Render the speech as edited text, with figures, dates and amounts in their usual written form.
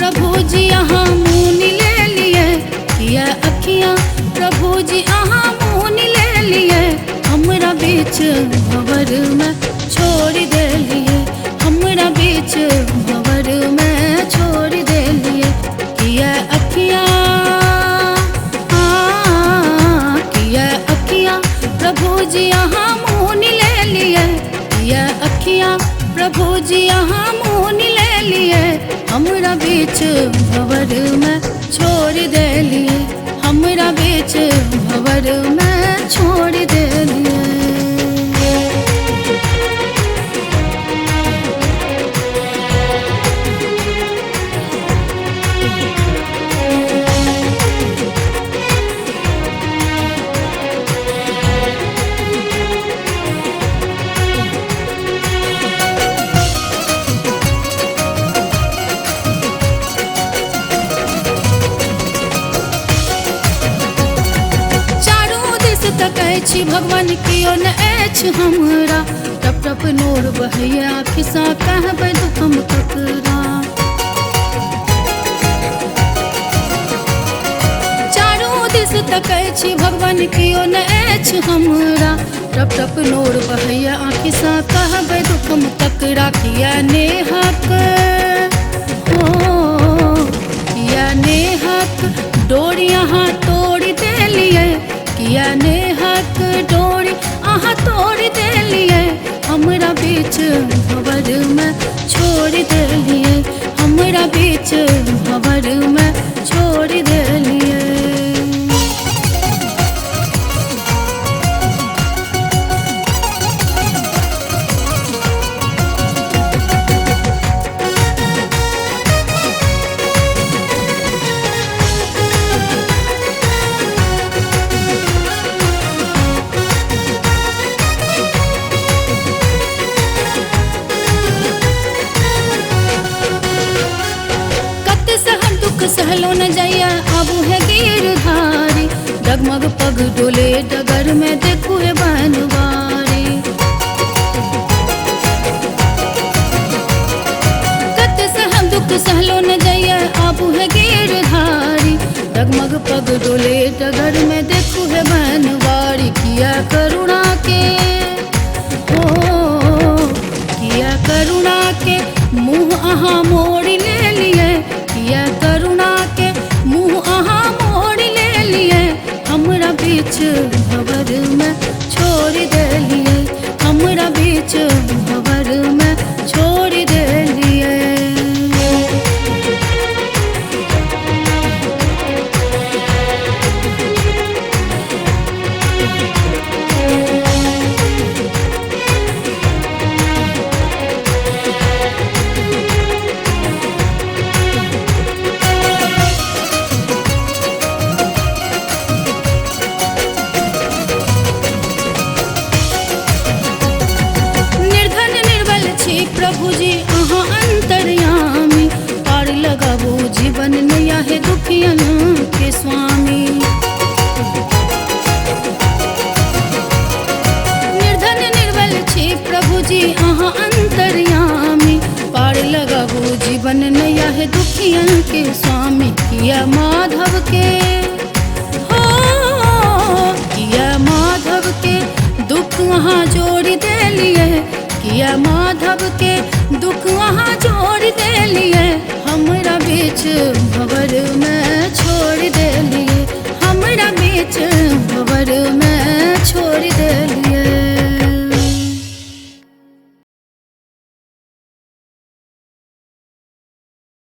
प्रभु जी अहाँ मुँह ले लिए, किया अखियाँ प्रभु जी अहाँ मुँह ले लिए, हमरा बीच भंवर में छोड़ दे लिए, हमरा बीच भंवर में छोड़ दे लिए। किया अखियाँ किया अखियाँ प्रभु जी अहाँ मुँह ले लिए, किया अखियाँ प्रभु जी अहाँ मुँह ले लिए, हमरा बीच भंवर में छोड़ दे लिए, हमरा बीच भंवर में छोड़ दे लिए। तकै छी भगवान कियो न अछि हमरा, टप टप नोर बहैया खिस्सा कहबै दुखम ककरा। चारों दिस तकै छी भगवान कियो न अछि हमरा, टप टप नोर बहैया खिस्सा कहबै दुखम ककरा। किया नेहक किया नेहक डोरी अहाँ तोड़ देलियै, किया नेहक डोरी अहाँ तोड़ देलियै, हमरा बीच भंवर में छोड़ देलियै, हमरा बीच भंवर में छोड़ देलियै। सहलो न जाइया आबू है गिरधारी, डगमग पग डोले डगर में देखू है बनवारी। कत सहम दुख सहलो न जाइया आबू है गिरधारी, डगमग पग डोले डगर में देखू है बनवारी। किया करुणा के किया करुणा के मुँह अहाँ मोड़ ले लिए, किया करुणा के मुँह अहाँ मोड़ ले लिए, हमरा बीच भंवर में छोड़ दे लिए, हमरा बीच भंवर में छोड़ दे लिए। प्रभु जी अहाँ अंतर्यामी, पार लगाबू जीवन नया है दुखियन के स्वामी। निर्धन निर्बल छी प्रभु जी अहाँ अंतर्यामी, पार लगाबू जीवन नया है दुखियन के स्वामी। किया माधव के किया माधव के दुख वहाँ जोड़ दे लिए, किया माधव के दुख वहाँ जोड़ दे लिए, हमरा बीच भंवर में छोड़ दे